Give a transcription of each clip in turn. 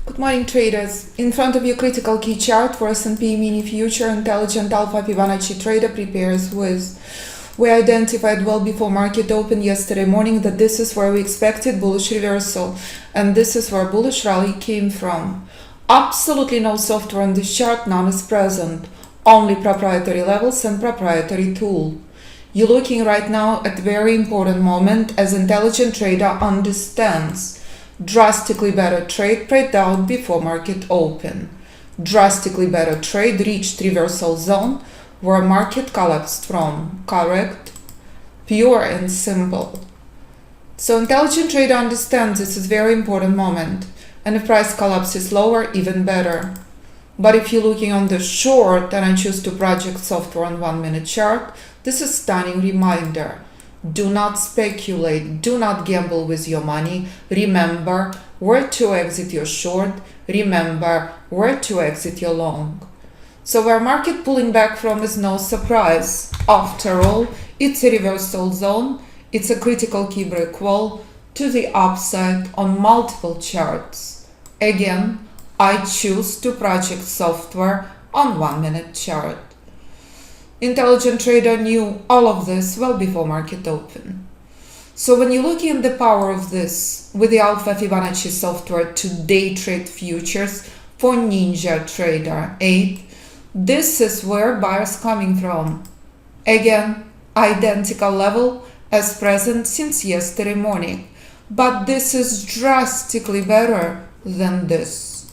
Good morning, traders. In front of you, critical key chart for S&P mini future. Intelligent Alpha Fibonacci trader prepares with. We identified well before market open yesterday morning that this is where we expected bullish reversal, and this is where bullish rally came from. Absolutely no software on this chart, none is present. Only proprietary levels and proprietary tool. You're looking right now at very important moment as intelligent trader understands. Drastically better trade played out before market open. Drastically better trade reached reversal zone where market collapsed from. Correct? Pure and simple. So intelligent trader understands this is very important moment, and if price collapses lower, even better. But if you're looking on the short and I choose to project software on 1 minute chart, this is stunning reminder. Do not speculate, do not gamble with your money. Remember where to exit your short, remember where to exit your long. So where market pulling back from is no surprise. After all, it's a reversal zone, it's a critical key break wall to the upside on multiple charts. Again, I choose to project software on 1 minute chart. Intelligent trader knew all of this well before market open. So when you look in the power of this with the Alpha Fibonacci software to day trade futures for Ninja Trader 8, this is where buyers coming from. Again, identical level as present since yesterday morning, but this is drastically better than this.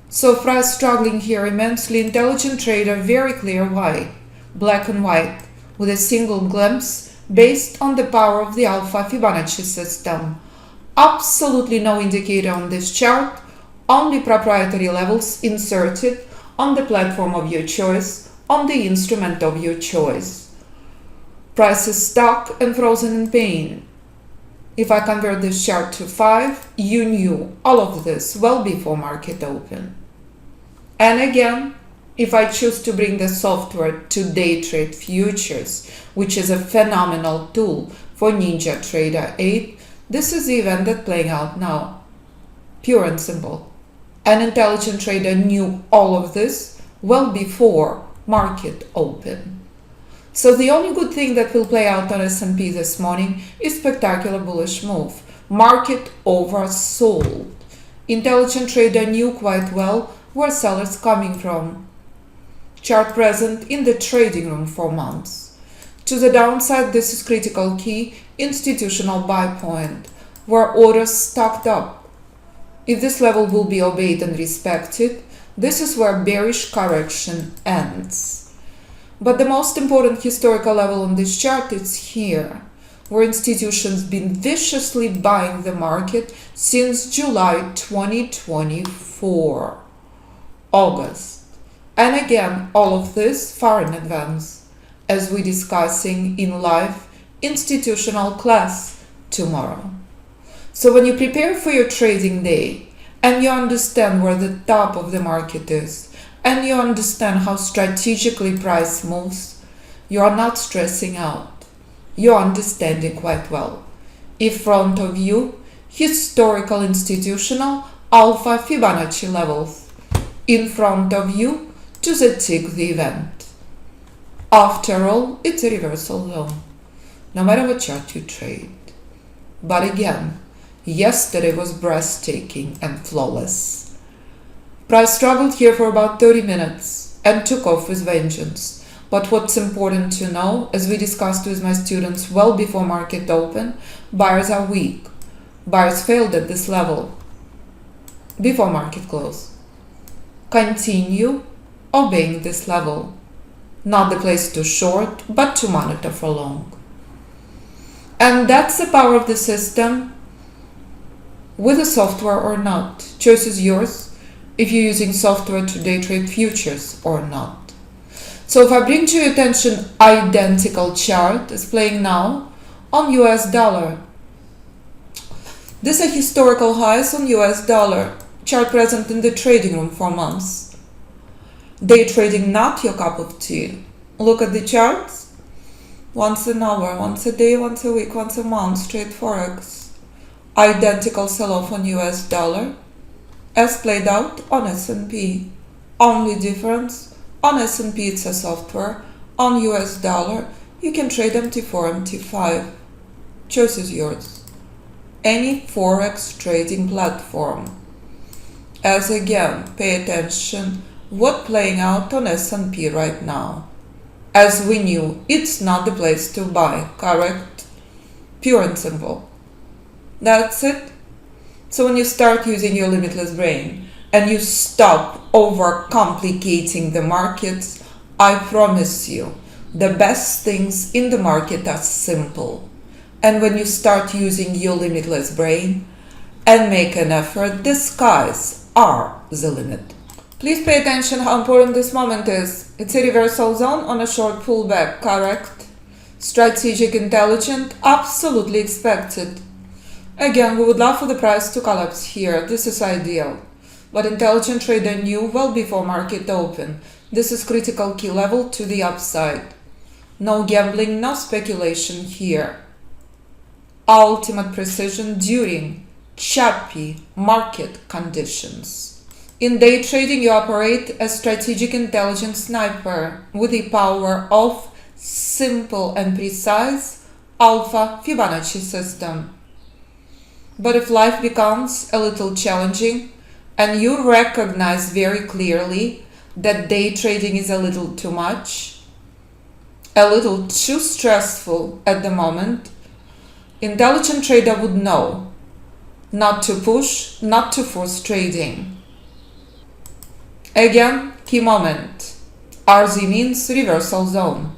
So price struggling here immensely, intelligent trader very clear why. Black and white, with a single glimpse based on the power of the Alpha Fibonacci system. Absolutely no indicator on this chart, only proprietary levels inserted on the platform of your choice, on the instrument of your choice. Price is stuck and frozen in pain. If I convert this chart to 5, you knew all of this well before market open. And again, if I choose to bring the software to day trade futures, which is a phenomenal tool for Ninja Trader 8, this is the event that's playing out now. Pure and simple. An intelligent trader knew all of this well before market open. So the only good thing that will play out on S&P this morning is spectacular bullish move. Market oversold. Intelligent trader knew quite well where sellers coming from. Chart present in the trading room for months. To the downside, this is critical key institutional buy point where orders stacked up. If this level will be obeyed and respected, this is where bearish correction ends. But the most important historical level on this chart is here, where institutions been viciously buying the market since July 2024, August. And again, all of this far in advance, as we're discussing in live institutional class tomorrow. So when you prepare for your trading day and you understand where the top of the market is and you understand how strategically price moves, you are not stressing out. You're understanding quite well. In front of you, historical institutional Alpha Fibonacci levels. In front of you, to the tick the event. After all, it's a reversal zone, no matter what chart you trade. But again, yesterday was breathtaking and flawless. Price struggled here for about 30 minutes and took off with vengeance. But what's important to know, as we discussed with my students well before market open, buyers are weak. Buyers failed at this level before market close. Continue obeying this level. Not the place to short, but to monitor for long. And that's the power of the system, with the software or not. Choice is yours if you're using software to day trade futures or not. So if I bring to your attention identical chart is playing now on US dollar. These are historical highs on US dollar. Chart present in the trading room for months. Day trading not your cup of tea. Look at the charts. once an hour, once a day, once a week, once a month, trade Forex. Identical sell-off on US dollar as played out on S&P. Only difference, on S&P it's a software, on US dollar you can trade MT4, MT5. Choice is yours. Any Forex trading platform. As again, pay attention what playing out on S&P right now. As we knew, it's not the place to buy, correct? Pure and simple. That's it. So when you start using your limitless brain and you stop overcomplicating the markets, I promise you, the best things in the market are simple. And when you start using your limitless brain and make an effort, the skies are the limit. Please pay attention how important this moment is. It's a reversal zone on a short pullback, correct? Strategic, intelligent, absolutely expected. Again, we would love for the price to collapse here. This is ideal. But intelligent trader knew well before market open. This is critical key level to the upside. No gambling, no speculation here. Ultimate precision during choppy market conditions. In day trading, you operate as strategic intelligent sniper with the power of simple and precise Alpha Fibonacci System. But if life becomes a little challenging and you recognize very clearly that day trading is a little too much, a little too stressful at the moment, intelligent trader would know not to push, not to force trading. Again, key moment. RZ means reversal zone.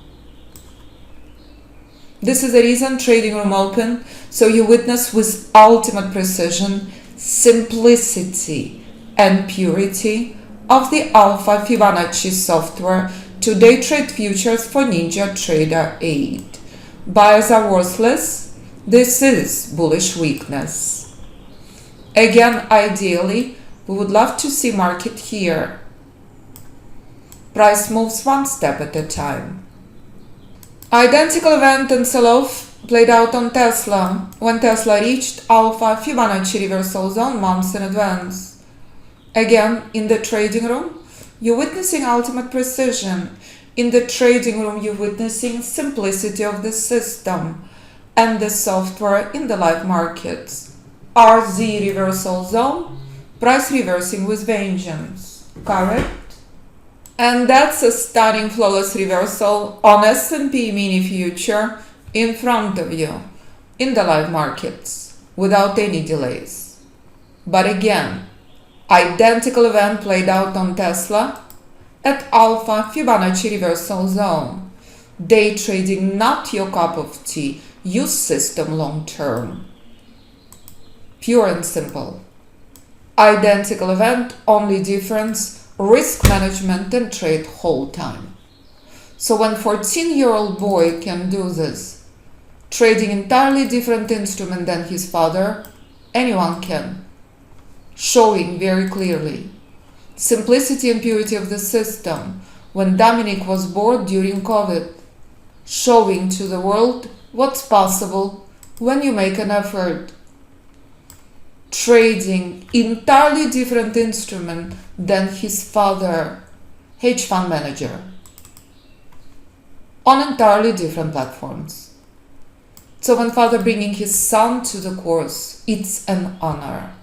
This is the reason trading room open, so you witness with ultimate precision, simplicity and purity of the Alpha Fibonacci software to day trade futures for Ninja Trader 8. Buyers are worthless. This is bullish weakness. Again, ideally, we would love to see market here. Price moves one step at a time. Identical event and sell-off played out on Tesla when Tesla reached Alpha Fibonacci reversal zone months in advance. Again, in the trading room, you're witnessing ultimate precision. In the trading room, you're witnessing simplicity of the system and the software in the live markets. RZ reversal zone, price reversing with vengeance. Correct? And that's a stunning flawless reversal on S&P mini future in front of you in the live markets without any delays. But again, identical event played out on Tesla at Alpha Fibonacci reversal zone. Day trading not your cup of tea. Use system long term. Pure and simple. Identical event, only difference risk management and trade whole time. So when 14-year-old boy can do this, trading entirely different instrument than his father, anyone can. Showing very clearly simplicity and purity of the system when Dominic was bored during COVID, showing to the world what's possible when you make an effort. Trading entirely different instrument than his father, hedge fund manager, on entirely different platforms. So when father bringing his son to the course, it's an honor.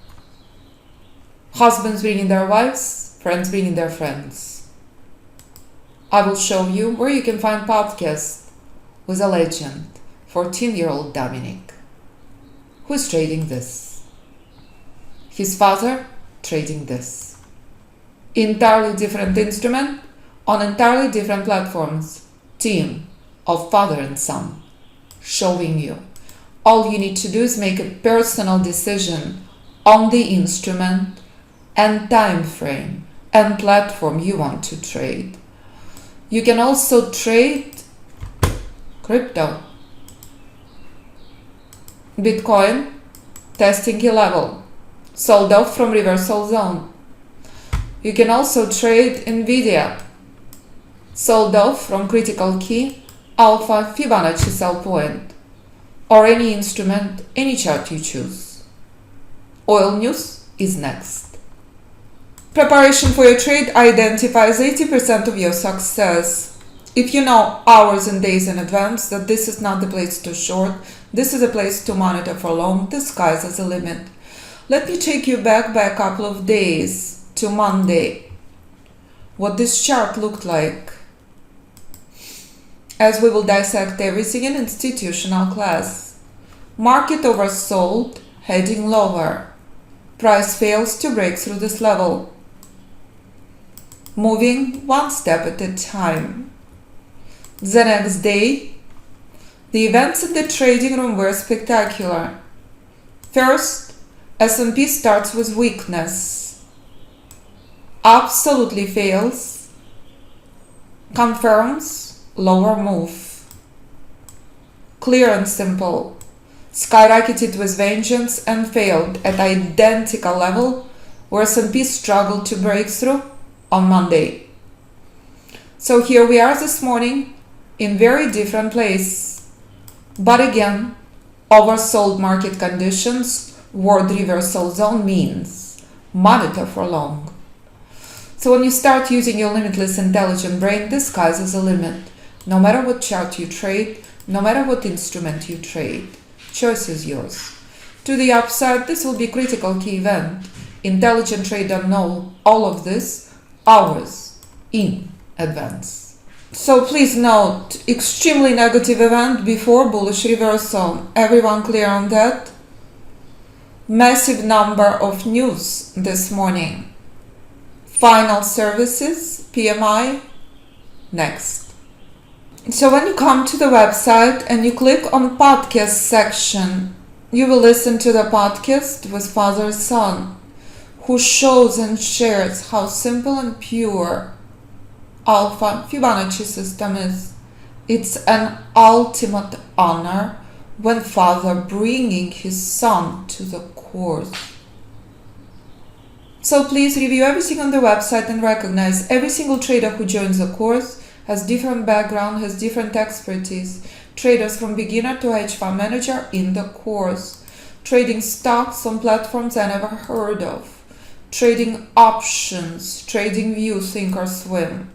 Husbands bringing their wives, friends bringing their friends. I will show you where you can find podcasts with a legend, 14-year-old Dominic, who is trading this. His father trading this. Entirely different instrument on entirely different platforms. Team of father and son. Showing you. All you need to do is make a personal decision on the instrument and time frame and platform you want to trade. You can also trade crypto. Bitcoin, testing key level. Sold off from reversal zone. You can also trade Nvidia. Sold off from critical key Alpha Fibonacci sell point, or any instrument, any chart you choose. Oil news is next. Preparation for your trade identifies 80% of your success. If you know hours and days in advance that this is not the place to short, this is a place to monitor for long, the sky's as a limit. Let me take you back by a couple of days to Monday. What this chart looked like, as we will dissect everything in institutional class. Market oversold, heading lower. Price fails to break through this level. Moving one step at a time. The next day, the events in the trading room were spectacular. First, S&P starts with weakness. Absolutely fails. Confirms lower move. Clear and simple. Skyrocketed with vengeance and failed at identical level where S&P struggled to break through on Monday. So here we are this morning in very different place. But again, oversold market conditions, word reversal zone means monitor for long. So when you start using your limitless intelligent brain, the sky's as a limit. No matter what chart you trade, no matter what instrument you trade, choice is yours. To the upside, this will be critical key event. Intelligent trader know all of this hours in advance. So please note, extremely negative event before bullish reversal. Everyone clear on that? Massive number of news this morning. Final services, PMI, next. So when you come to the website and you click on podcast section, you will listen to the podcast with father's son, who shows and shares how simple and pure Alpha Fibonacci System is. It's an ultimate honor when father bringing his son to the course. So please review everything on the website and recognize every single trader who joins the course has different background, has different expertise. Traders from beginner to hedge fund manager in the course. Trading stocks on platforms I never heard of. Trading options, trading view, sink or swim.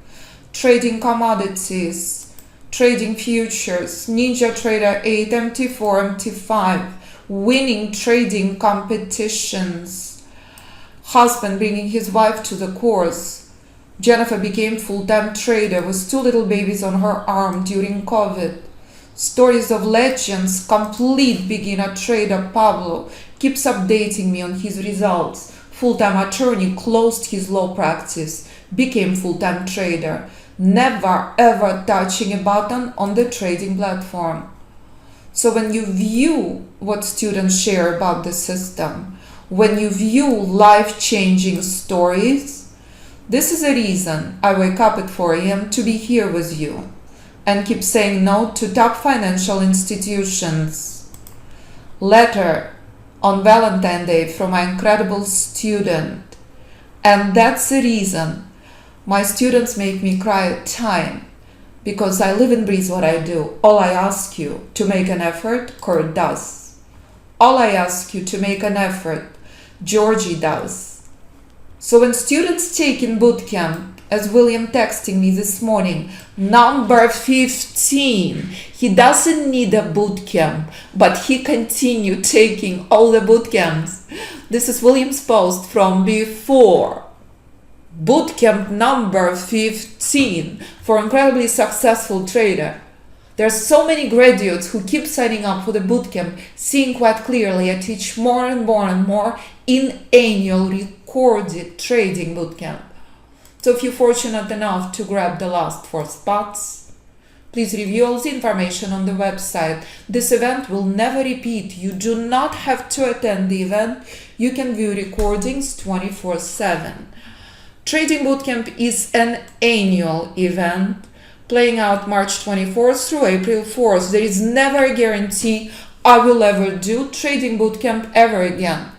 Trading commodities, trading futures, Ninja Trader 8, MT4, MT5, winning trading competitions. Husband bringing his wife to the course. Jennifer became full-time trader with 2 little babies on her arm during COVID. Stories of legends, complete beginner trader Pablo keeps updating me on his results. Full-time attorney closed his law practice, became full-time trader, never ever touching a button on the trading platform. So when you view what students share about the system, when you view life-changing stories, this is a reason I wake up at 4 a.m. to be here with you and keep saying no to top financial institutions. Letter on Valentine's Day from my incredible student. And that's the reason my students make me cry at time, because I live and breathe what I do. All I ask you to make an effort, Kurt does. All I ask you to make an effort, Georgie does. So when students take in bootcamp, as William texting me this morning, number 15, he doesn't need a bootcamp, but he continued taking all the bootcamps. This is William's post from before. Bootcamp number 15 for incredibly successful trader. There are so many graduates who keep signing up for the bootcamp, seeing quite clearly I teach more and more and more in annual recorded trading bootcamp. So if you're fortunate enough to grab the last 4 spots, please review all the information on the website. This event will never repeat. You do not have to attend the event. You can view recordings 24/7. Trading Bootcamp is an annual event playing out March 24th through April 4th. There is never a guarantee I will ever do Trading Bootcamp ever again.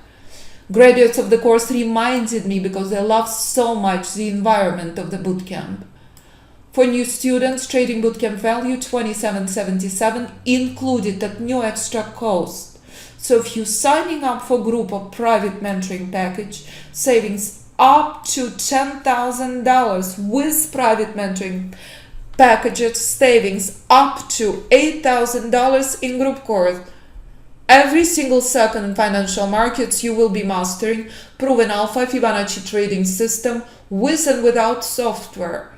Graduates of the course reminded me because they love so much the environment of the bootcamp. For new students, Trading Bootcamp value $27.77 included at no extra cost. So if you're signing up for group or private mentoring package, savings up to $10,000 with private mentoring packages, savings up to $8,000 in group course. Every single second in financial markets you will be mastering proven Alpha Fibonacci Trading System with and without software.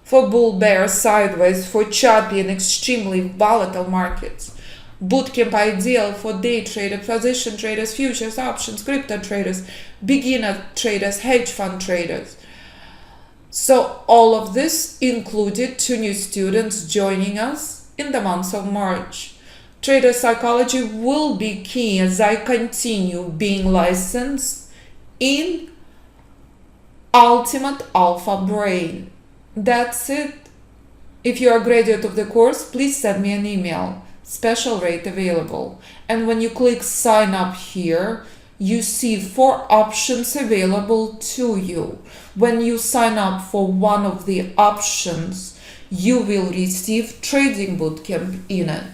For bull, bear, sideways, for choppy and extremely volatile markets. Bootcamp ideal for day traders, position traders, futures, options, crypto traders, beginner traders, hedge fund traders. So all of this included 2 new students joining us in the month of March. Trader psychology will be key as I continue being licensed in Ultimate Alpha Brain. That's it. If you are a graduate of the course, please send me an email. Special rate available. And when you click sign up here, you see 4 options available to you. When you sign up for one of the options, you will receive Trading Bootcamp in it.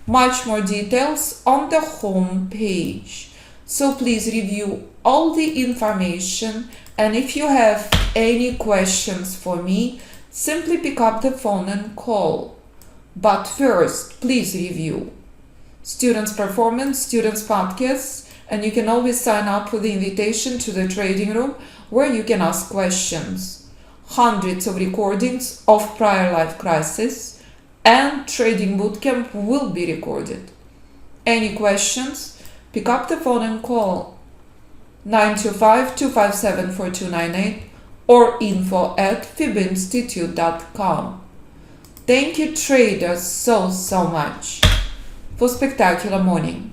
Much more details on the home page. So please review all the information, and if you have any questions for me, simply pick up the phone and call. But first, please review Students Performance, Students Podcasts, and you can always sign up for the invitation to the trading room where you can ask questions. Hundreds of recordings of prior life crisis and Trading Bootcamp will be recorded. Any questions? Pick up the phone and call 925-257-4298 or info@fibinstitute.com. Thank you traders so much for spectacular morning.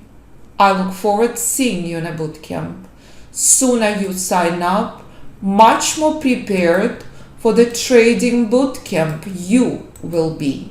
I look forward to seeing you in a bootcamp. Sooner you sign up, much more prepared for the trading bootcamp you will be.